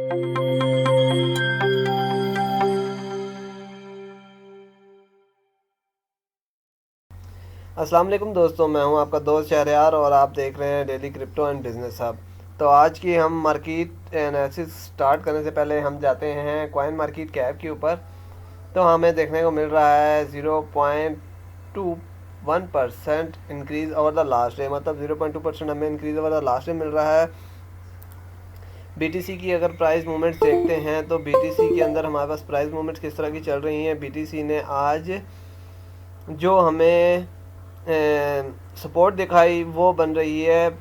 अस्सलाम वालेकुम दोस्तों, मैं हूं आपका दोस्त शहरयार और आप देख रहे हैं daily crypto and business hub. तो आज की हम मार्केट एनालिसिस स्टार्ट करने से पहले हम जाते हैं कॉइन मार्केट कैप के ऊपर। तो हमें देखने को मिल रहा है 0.21% increase over the last day, मतलब 0.2% हमें increase over the last day meal रहा है। बीटीसी की अगर प्राइस मूवमेंट्स देखते हैं तो बीटीसी के अंदर हमारे पास प्राइस मूवमेंट्स किस तरह की चल रही हैं। बीटीसी ने आज जो हमें सपोर्ट दिखाई वो बन रही है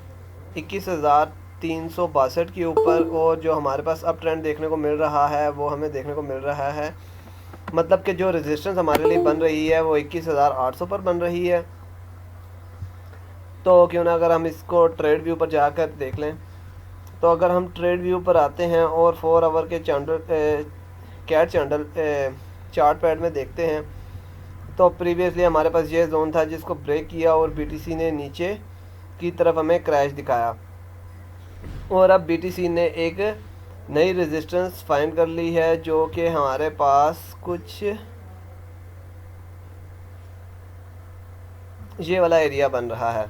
21,362 के ऊपर, और जो हमारे पास अप ट्रेंड देखने को मिल रहा है वो हमें देखने को मिल रहा है, मतलब कि जो रेजिस्टेंस हमारे लिए बन रही है वो 21,800 पर बन रही है। तो क्यों ना अगर हम इसको ट्रेड व्यू पर जाकर देख लें। तो अगर हम ट्रेड व्यू पर आते हैं और 4 आवर के कैट चैंडल चार्ट पैड में देखते हैं, तो प्रीवियसली हमारे पास ये जोन था जिसको ब्रेक किया और बीटीसी ने नीचे की तरफ हमें क्रैश दिखाया, और अब बीटीसी ने एक नई रेजिस्टेंस फाइंड कर ली है जो कि हमारे पास कुछ ये वाला एरिया बन रहा है।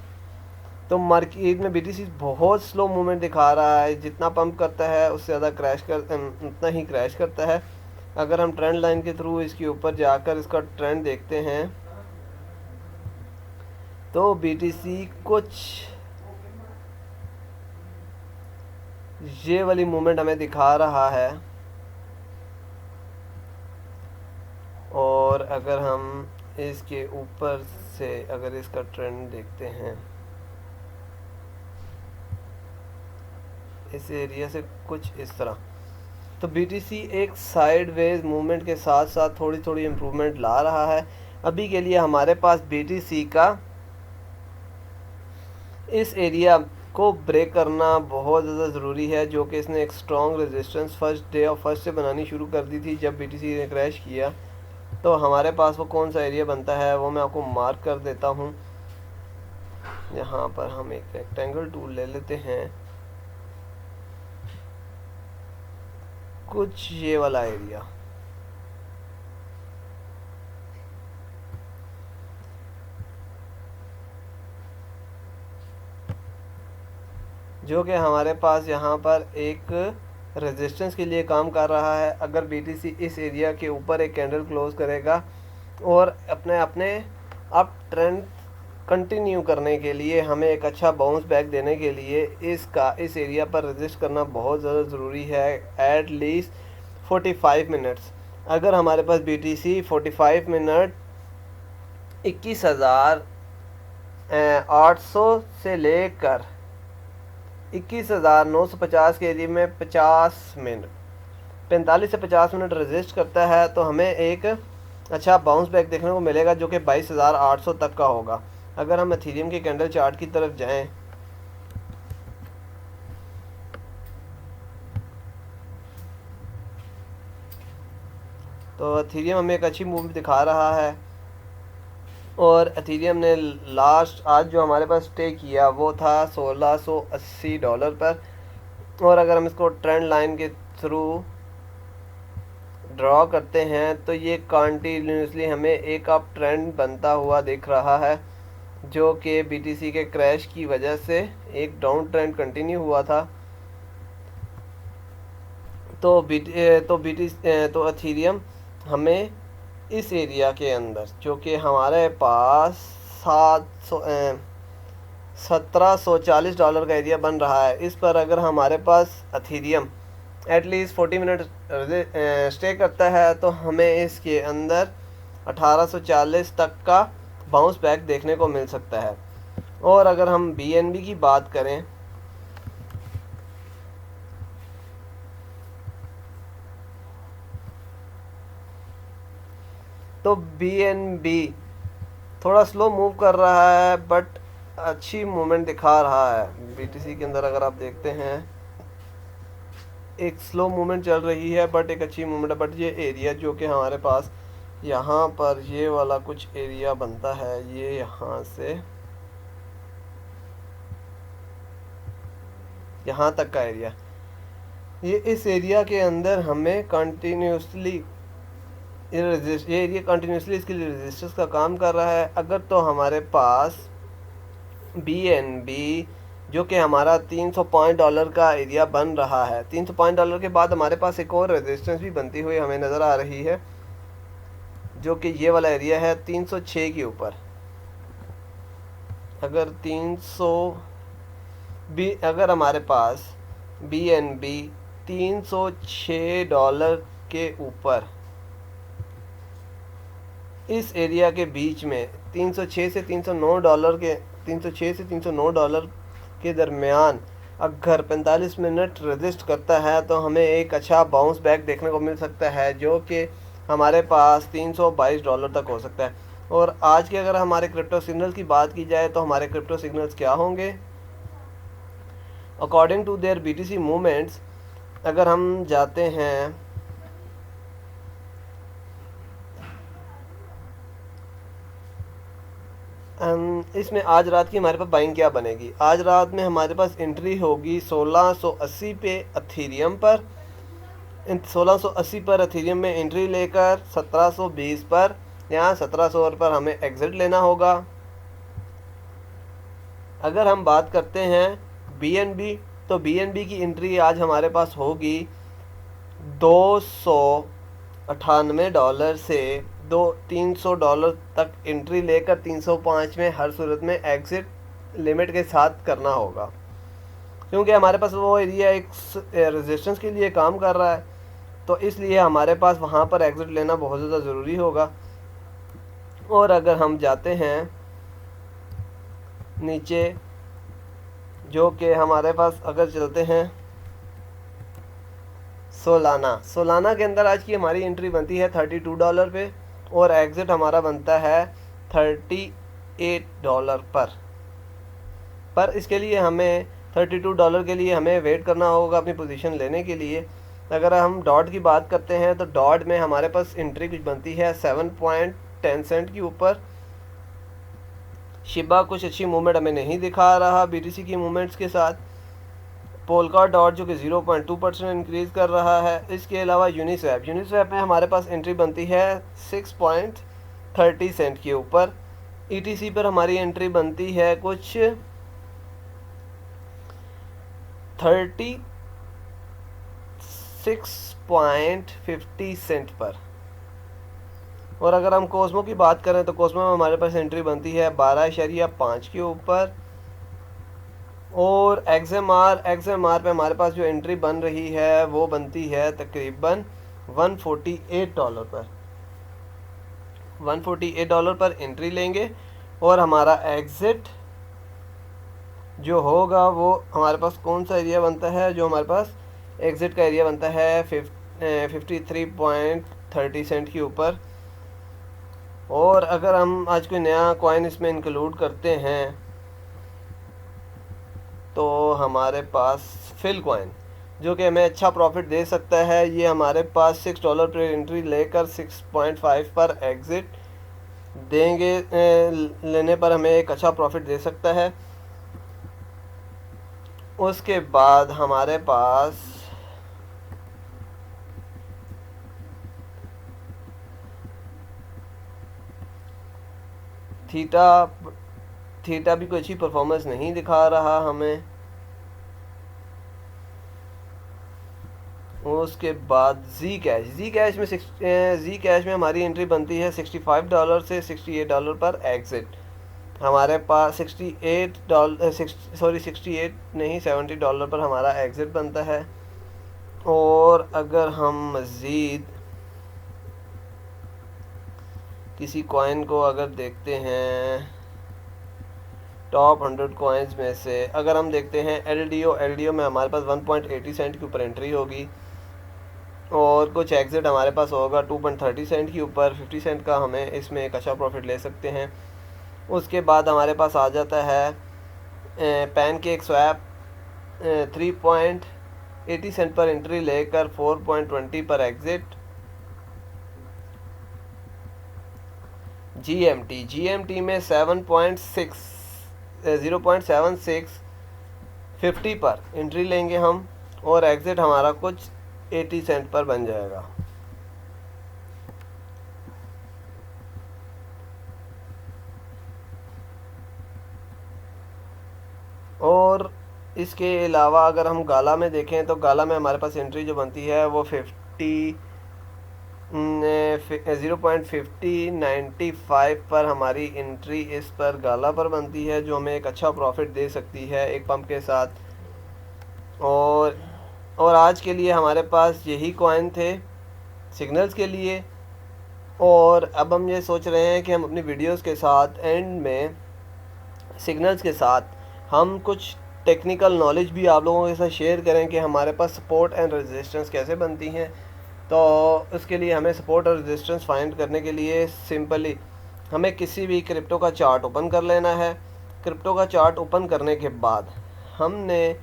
तो मार्केट में बीटीसी बहुत स्लो मूवमेंट दिखा रहा है, जितना पंप करता है उससे ज़्यादा उतना ही क्रैश करता है। अगर हम ट्रेंड लाइन के थ्रू इसके ऊपर जाकर इसका ट्रेंड देखते हैं तो बीटीसी कुछ ये वाली मूवमेंट हमें दिखा रहा है। और अगर हम इसके ऊपर से अगर इसका ट्रेंड देखते हैं इस एरिया से कुछ इस तरह, तो बीटीसी एक साइडवेज मूवमेंट के साथ साथ थोड़ी थोड़ी इम्प्रूवमेंट ला रहा है। अभी के लिए हमारे पास बीटीसी का इस एरिया को ब्रेक करना बहुत ज़्यादा ज़रूरी है, जो कि इसने एक स्ट्रॉन्ग रेजिस्टेंस फर्स्ट डे और फर्स्ट से बनानी शुरू कर दी थी जब बीटीसी ने क्रैश किया। तो हमारे पास वो कौन सा एरिया बनता है वो मैं आपको मार्क कर देता हूँ। यहाँ पर हम एक रेक्टेंगल टूल ले लेते हैं, कुछ ये वाला एरिया, जो कि हमारे पास यहाँ पर एक रेजिस्टेंस के लिए काम कर रहा है। अगर बीटीसी इस एरिया के ऊपर एक कैंडल क्लोज करेगा और अपने अपने अप ट्रेंड कंटिन्यू करने के लिए हमें एक अच्छा बाउंस बैक देने के लिए इस एरिया पर रेजिस्ट करना बहुत ज़्यादा ज़रूरी है, एट लीस्ट 45 मिनट्स। अगर हमारे पास बीटीसी 45 मिनट 21,800 से लेकर 21,950 के एरिया में 45 से 50 मिनट रेजिस्ट करता है तो हमें एक अच्छा बाउंस बैक देखने को मिलेगा जो कि 22,800 तक का होगा। अगर हम एथेरियम के कैंडल चार्ट की तरफ जाएं तो एथेरियम हमें एक अच्छी मूव दिखा रहा है, और एथेरियम ने लास्ट आज जो हमारे पास स्टे किया वो था $1680 पर। और अगर हम इसको ट्रेंड लाइन के थ्रू ड्रॉ करते हैं तो ये कंटिन्यूसली हमें एक अप ट्रेंड बनता हुआ दिख रहा है, जो कि बीटीसी के क्रैश की वजह से एक डाउन ट्रेंड कंटिन्यू हुआ था। तो एथेरियम हमें इस एरिया के अंदर जो कि हमारे पास $1,740 का एरिया बन रहा है, इस पर अगर हमारे पास एथेरियम एटलीस्ट 40 मिनट स्टे करता है तो हमें इसके अंदर 1840 तक का बाउंस बैक देखने को मिल सकता है। और अगर हम बीएनबी की बात करें तो बीएनबी थोड़ा स्लो मूव कर रहा है बट अच्छी मूवमेंट दिखा रहा है। बीटीसी के अंदर अगर आप देखते हैं एक स्लो मूवमेंट चल रही है बट एक अच्छी मूवमेंट है। बट ये एरिया जो कि हमारे पास यहाँ पर ये वाला कुछ एरिया बनता है, ये यहाँ से यहाँ तक का एरिया, ये इस एरिया के अंदर हमें कंटिन्यूसली ये एरिया कंटिन्यूसली इसके लिए रेजिस्टेंस का काम कर रहा है। अगर तो हमारे पास BNB जो कि हमारा $305 का एरिया बन रहा है, $305 के बाद हमारे पास एक और रेजिस्टेंस भी बनती हुई हमें नज़र आ रही है, जो कि ये वाला एरिया है 306 के ऊपर। अगर हमारे पास BNB $306 के ऊपर इस एरिया के बीच में $306 से $309 के दरमियान अगर 45 मिनट रजिस्ट करता है तो हमें एक अच्छा बाउंस बैक देखने को मिल सकता है, जो कि हमारे पास $322 तक हो सकता है। और आज के अगर हमारे क्रिप्टो सिग्नल्स की बात की जाए तो हमारे क्रिप्टो सिग्नल्स क्या होंगे according to their BTC movements. अगर हम जाते हैं इसमें आज रात की हमारे पास बाइंग क्या बनेगी। आज रात में हमारे पास एंट्री होगी 1680 पे अथीरियम पर। 1680 पर अथीरियम में एंट्री लेकर 1720 पर या 1700 पर हमें एग्ज़िट लेना होगा। अगर हम बात करते हैं BNB, तो BNB की एंट्री आज हमारे पास होगी $298 से $300 तक एंट्री लेकर 305 में हर सूरत में एग्ज़िट लिमिट के साथ करना होगा, क्योंकि हमारे पास वो एरिया एक रेजिस्टेंस के लिए काम कर रहा है, तो इसलिए हमारे पास वहाँ पर एग्ज़िट लेना बहुत ज़्यादा ज़रूरी होगा। और अगर हम जाते हैं नीचे, जो कि हमारे पास अगर चलते हैं सोलाना के अंदर आज की हमारी एंट्री बनती है $32 पे और एग्ज़िट हमारा बनता है $38 पर इसके लिए हमें $32 के लिए हमें वेट करना होगा अपनी पोजीशन लेने के लिए। अगर हम डॉट की बात करते हैं तो डॉट में हमारे पास एंट्री कुछ बनती है 7.10 सेंट के ऊपर। शिबा कुछ अच्छी मूवमेंट हमें नहीं दिखा रहा BTC की मूवमेंट्स के साथ। पोलका डॉट जो कि 0.2% इंक्रीज़ कर रहा है। इसके अलावा यूनिस्वैप में हमारे पास एंट्री बनती है 6.30 सेंट के ऊपर। ETC पर हमारी एंट्री बनती है कुछ 36.50 सेंट पर। और अगर हम कोस्मो की बात करें तो कोस्मो में हमारे पास एंट्री बनती है 12.5 के ऊपर। और XMR पे हमारे पास जो एंट्री बन रही है वो बनती है तकरीबन $148 पर। $148 पर एंट्री लेंगे और हमारा एग्ज़िट जो होगा वो हमारे पास कौन सा एरिया बनता है, जो हमारे पास एग्ज़िट का एरिया बनता है 53.30 सेंट के ऊपर। और अगर हम आज कोई नया कॉइन इसमें इंक्लूड करते हैं तो हमारे पास फिल कॉइन जो कि हमें अच्छा प्रॉफिट दे सकता है, ये हमारे पास $6 पर एंट्री लेकर 6.5 पर एग्ज़िट देंगे लेने पर हमें एक अच्छा प्रॉफिट दे सकता है। उसके बाद हमारे पास थीटा भी कोई अच्छी परफॉर्मेंस नहीं दिखा रहा हमें। उसके बाद जी कैश में हमारी एंट्री बनती है $65 से $68 पर एग्ज़िट। हमारे पास $70 पर हमारा एग्ज़िट बनता है। और अगर हम मज़ीद किसी कॉइन को अगर देखते हैं टॉप 100 कॉइन्स में से, अगर हम देखते हैं LDO में हमारे पास 1.80 सेंट के ऊपर एंट्री होगी और कुछ एग्ज़िट हमारे पास होगा 2.30 सेंट के ऊपर। 50 सेंट का हमें इसमें एक अच्छा प्रॉफिट ले सकते हैं। उसके बाद हमारे पास आ जाता है पैनकेक स्वैप 3.80 सेंट पर एंट्री लेकर 4.20 पर एग्ज़िट। GMT में 0.76 50 पर एंट्री लेंगे हम और एग्ज़िट हमारा कुछ 80 सेंट पर बन जाएगा। और इसके अलावा अगर हम गाला में देखें तो गाला में हमारे पास एंट्री जो बनती है वो 0.5095 पर हमारी एंट्री इस पर गाला पर बनती है, जो हमें एक अच्छा प्रॉफिट दे सकती है एक पंप के साथ। और आज के लिए हमारे पास यही कॉइन थे सिग्नल्स के लिए। और अब हम ये सोच रहे हैं कि हम अपनी वीडियोस के साथ एंड में सिग्नल्स के साथ हम कुछ टेक्निकल नॉलेज भी आप लोगों के साथ शेयर करें कि हमारे पास सपोर्ट एंड रेजिस्टेंस कैसे बनती हैं। तो उसके लिए हमें सपोर्ट और रेजिस्टेंस फाइंड करने के लिए सिंपली हमें किसी भी क्रिप्टो का चार्ट ओपन कर लेना है। क्रिप्टो का चार्ट ओपन करने के बाद हमने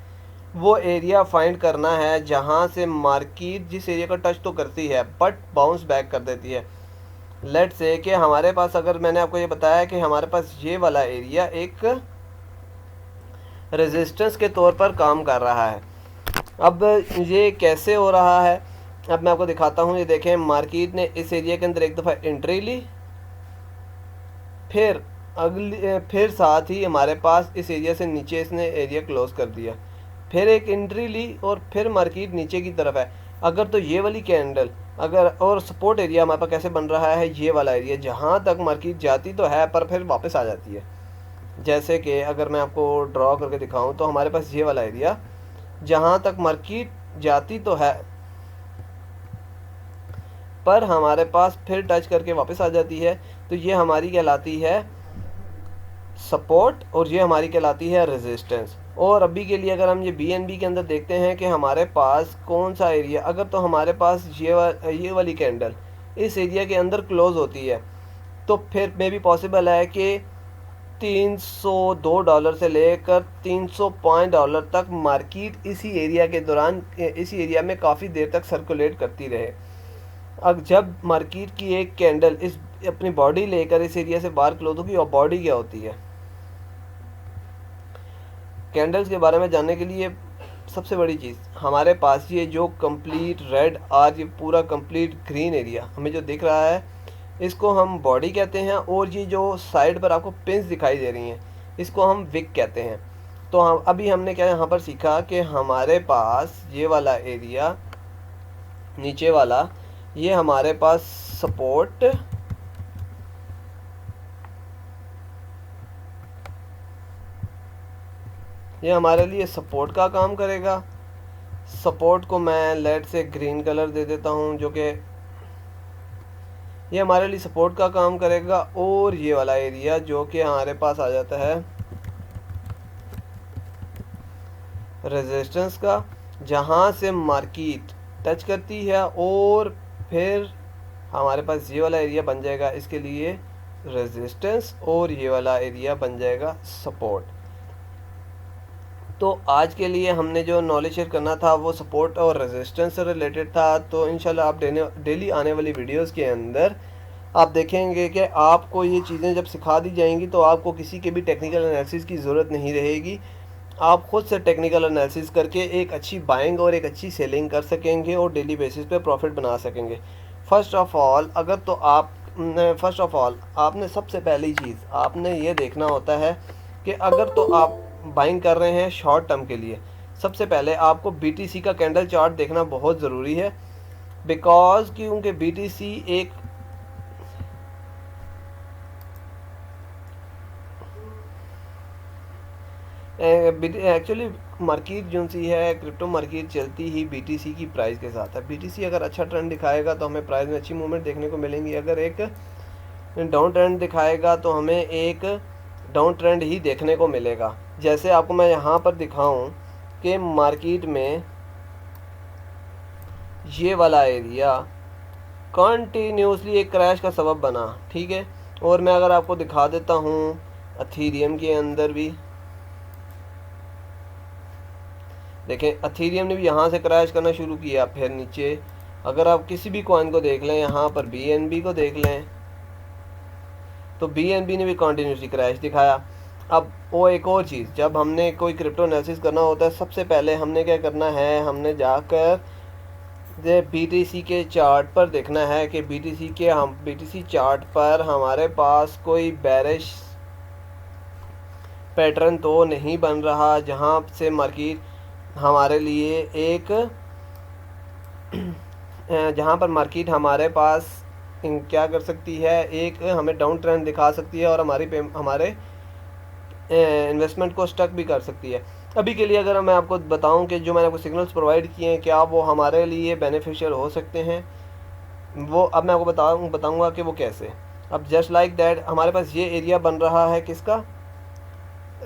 वो एरिया फाइंड करना है जहाँ से मार्केट जिस एरिया का टच तो करती है बट बाउंस बैक कर देती है। लेट्स से कि हमारे पास, अगर मैंने आपको ये बताया कि हमारे पास ये वाला एरिया एक रेजिस्टेंस के तौर पर काम कर रहा है। अब ये कैसे हो रहा है, अब मैं आपको दिखाता हूँ। ये देखें, मार्केट ने इस एरिया के अंदर एक दफ़ा एंट्री ली, फिर साथ ही हमारे पास इस एरिया से नीचे इसने एरिया क्लोज कर दिया, फिर एक एंट्री ली और फिर मार्केट नीचे की तरफ है। अगर तो ये वाली कैंडल अगर, और सपोर्ट एरिया हमारे पास कैसे बन रहा है, ये वाला एरिया जहाँ तक मार्केट जाती तो है पर फिर वापस आ जाती है। जैसे कि अगर मैं आपको ड्रॉ करके दिखाऊं तो हमारे पास ये वाला एरिया जहाँ तक मार्केट जाती तो है पर हमारे पास फिर टच करके वापस आ जाती है। तो ये हमारी कहलाती है सपोर्ट और ये हमारी कहलाती है रेजिस्टेंस। और अभी के लिए अगर हम ये BNB के अंदर देखते हैं कि हमारे पास कौन सा एरिया, अगर तो हमारे पास ये वाली कैंडल इस एरिया के अंदर क्लोज होती है तो फिर मे भी पॉसिबल है कि $302 से लेकर $305 तक मार्केट इसी एरिया के दौरान इसी एरिया में काफ़ी देर तक सर्कुलेट करती रहे। अब जब मार्केट की एक कैंडल इस अपनी बॉडी लेकर इस एरिया से बाहर क्लोज होगी, और बॉडी क्या होती है, कैंडल्स के बारे में जानने के लिए सबसे बड़ी चीज़ हमारे पास ये जो कंप्लीट रेड और ये पूरा कंप्लीट ग्रीन एरिया हमें जो दिख रहा है इसको हम बॉडी कहते हैं। और ये जो साइड पर आपको पिंस दिखाई दे रही हैं इसको हम विक कहते हैं। तो हम अभी हमने क्या यहाँ पर सीखा कि हमारे पास ये वाला एरिया नीचे वाला, ये हमारे पास सपोर्ट, ये हमारे लिए सपोर्ट का काम करेगा। सपोर्ट को मैं लेट से ग्रीन कलर दे देता हूँ, जो कि ये हमारे लिए सपोर्ट का काम करेगा। और ये वाला एरिया जो कि हमारे पास आ जाता है रेजिस्टेंस का, जहाँ से मार्केट टच करती है और फिर हमारे पास ये वाला एरिया बन जाएगा इसके लिए रेजिस्टेंस और ये वाला एरिया बन जाएगा सपोर्ट। तो आज के लिए हमने जो नॉलेज शेयर करना था वो सपोर्ट और रेजिस्टेंस से रिलेटेड था। तो इंशाल्लाह आप डेली आने वाली वीडियोस के अंदर आप देखेंगे कि आपको ये चीज़ें जब सिखा दी जाएंगी तो आपको किसी के भी टेक्निकल एनालिसिस की ज़रूरत नहीं रहेगी। आप खुद से टेक्निकल एनालिसिस करके एक अच्छी बाइंग और एक अच्छी सेलिंग कर सकेंगे और डेली बेसिस पे प्रॉफिट बना सकेंगे। फर्स्ट ऑफ ऑल आपने सबसे पहली चीज़ आपने ये देखना होता है कि अगर तो आप बाइंग कर रहे हैं शॉर्ट टर्म के लिए, सबसे पहले आपको BTC का कैंडल चार्ट देखना बहुत ज़रूरी है। बिकॉज क्योंकि BTC एक एक्चुअली मार्केट जो सी है क्रिप्टो मार्केट चलती ही BTC की प्राइस के साथ है। BTC अगर अच्छा ट्रेंड दिखाएगा तो हमें प्राइस में अच्छी मूवमेंट देखने को मिलेंगी, अगर एक डाउन ट्रेंड दिखाएगा तो हमें एक डाउन ट्रेंड ही देखने को मिलेगा। जैसे आपको मैं यहाँ पर दिखाऊं कि मार्केट में ये वाला एरिया कंटिन्यूसली एक क्रैश का सबब बना, ठीक है। और मैं अगर आपको दिखा देता हूँ अथीरियम के अंदर भी देखें, अथीरियम ने भी यहाँ से क्रैश करना शुरू किया फिर नीचे। अगर आप किसी भी कॉइन को देख लें, यहाँ पर BNB को देख लें तो BNB ने भी कंटिन्यूसली क्रैश दिखाया। अब वो एक और चीज़, जब हमने कोई क्रिप्टो एनालिसिस करना होता है सबसे पहले हमने क्या करना है, हमने जाकर BTC के चार्ट पर देखना है कि BTC चार्ट पर हमारे पास कोई बेरिश पैटर्न तो नहीं बन रहा जहाँ से मार्केट हमारे लिए एक जहाँ पर मार्केट हमारे पास क्या कर सकती है, एक हमें डाउन ट्रेंड दिखा सकती है और हमारे इन्वेस्टमेंट को स्टक भी कर सकती है। अभी के लिए अगर मैं आपको बताऊं कि जो मैंने आपको सिग्नल्स प्रोवाइड किए हैं क्या वो हमारे लिए बेनिफिशियल हो सकते हैं, वो अब मैं आपको बताऊंगा कि वो कैसे। अब जस्ट लाइक दैट हमारे पास ये एरिया बन रहा है किसका,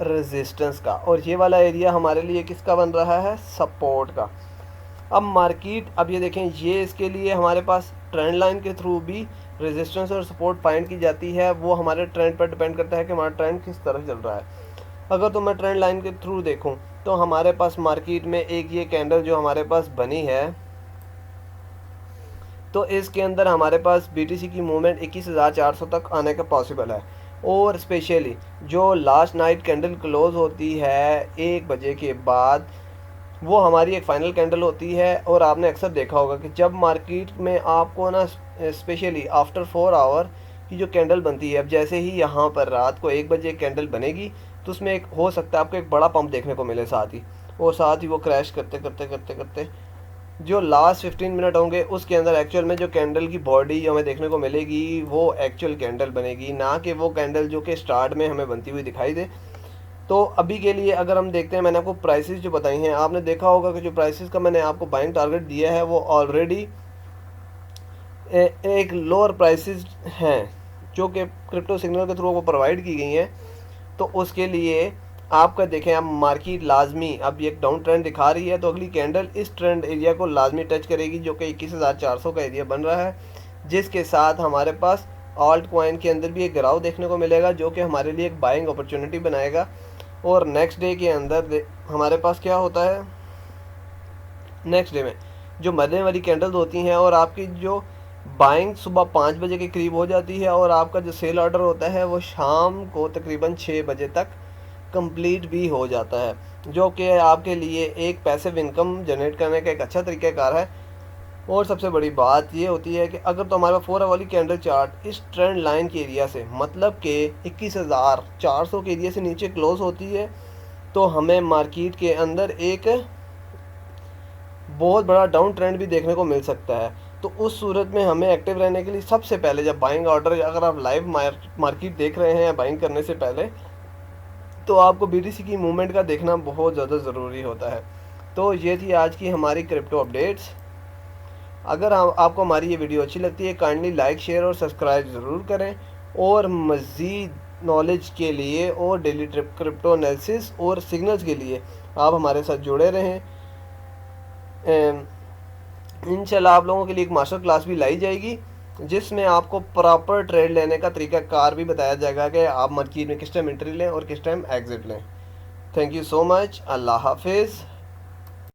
रेजिस्टेंस का, और ये वाला एरिया हमारे लिए किसका बन रहा है, सपोर्ट का। अब मार्केट, अब ये देखें, ये इसके लिए हमारे पास ट्रेंड लाइन के थ्रू भी रेजिस्टेंस और सपोर्ट फाइंड की जाती है। वो हमारे ट्रेंड पर डिपेंड करता है कि हमारा ट्रेंड किस तरफ चल रहा है। अगर तो मैं ट्रेंड लाइन के थ्रू देखूं तो हमारे पास मार्केट में एक ये कैंडल जो हमारे पास बनी है, तो इसके अंदर हमारे पास BTC की मूवमेंट 21,400 तक आने का पॉसिबल है। और स्पेशली जो लास्ट नाइट कैंडल क्लोज होती है 1 बजे के बाद, वो हमारी एक फाइनल कैंडल होती है। और आपने अक्सर देखा होगा कि जब मार्केट में आपको ना स्पेशली आफ्टर 4 आवर की जो कैंडल बनती है, अब जैसे ही यहाँ पर रात को 1 बजे कैंडल बनेगी तो उसमें एक हो सकता है आपको एक बड़ा पंप देखने को मिले साथ ही, और साथ ही वो क्रैश करते करते करते करते जो लास्ट 15 मिनट होंगे उसके अंदर एक्चुअल में जो कैंडल की बॉडी हमें देखने को मिलेगी वो एक्चुअल कैंडल बनेगी, ना कि वो कैंडल जो कि स्टार्ट में हमें बनती हुई दिखाई दे। तो अभी के लिए अगर हम देखते हैं, मैंने आपको प्राइसेस जो बताई हैं, आपने देखा होगा कि जो प्राइसेस का मैंने आपको बाइंग टारगेट दिया है वो ऑलरेडी एक लोअर प्राइसेस हैं जो कि क्रिप्टो सिग्नल के थ्रू वो प्रोवाइड की गई हैं। तो उसके लिए आपका देखें, अब मार्केट लाजमी अब ये एक डाउन ट्रेंड दिखा रही है, तो अगली कैंडल इस ट्रेंड एरिया को लाजमी टच करेगी जो कि 21,400 का एरिया बन रहा है, जिसके साथ हमारे पास ऑल्ट कॉइन के अंदर भी एक गिराव देखने को मिलेगा जो कि हमारे लिए एक बाइंग अपॉर्चुनिटी बनाएगा। और नेक्स्ट डे के अंदर हमारे पास क्या होता है, नेक्स्ट डे में जो मरने वाली कैंडल्स होती हैं और आपकी जो बाइंग सुबह 5 बजे के करीब हो जाती है और आपका जो सेल ऑर्डर होता है वो शाम को तकरीबन 6 बजे तक कंप्लीट भी हो जाता है, जो कि आपके लिए एक पैसिव इनकम जनरेट करने का एक अच्छा तरीक़ाकार है। और सबसे बड़ी बात ये होती है कि अगर तो हमारे 4 आवर वाली कैंडल चार्ट इस ट्रेंड लाइन के एरिया से, मतलब कि 21,400 के एरिया से नीचे क्लोज होती है, तो हमें मार्केट के अंदर एक बहुत बड़ा डाउन ट्रेंड भी देखने को मिल सकता है। तो उस सूरत में हमें एक्टिव रहने के लिए सबसे पहले, जब बाइंग ऑर्डर, अगर आप लाइव मार्केट देख रहे हैं बाइंग करने से पहले, तो आपको BTC की मूवमेंट का देखना बहुत ज़्यादा ज़रूरी होता है। तो ये थी आज की हमारी क्रिप्टो अपडेट्स। अगर आपको हमारी ये वीडियो अच्छी लगती है, काइंडली लाइक, शेयर और सब्सक्राइब ज़रूर करें। और मज़ीद नॉलेज के लिए और डेली क्रिप्टो एनालिसिस और सिग्नल्स के लिए आप हमारे साथ जुड़े रहें। इंशाल्लाह आप लोगों के लिए एक मास्टर क्लास भी लाई जाएगी जिसमें आपको प्रॉपर ट्रेड लेने का तरीका कार भी बताया जाएगा कि आप मार्केट में किस टाइम एंट्री लें और किस टाइम एग्ज़िट लें। Thank you so much. अल्लाह हाफिज़।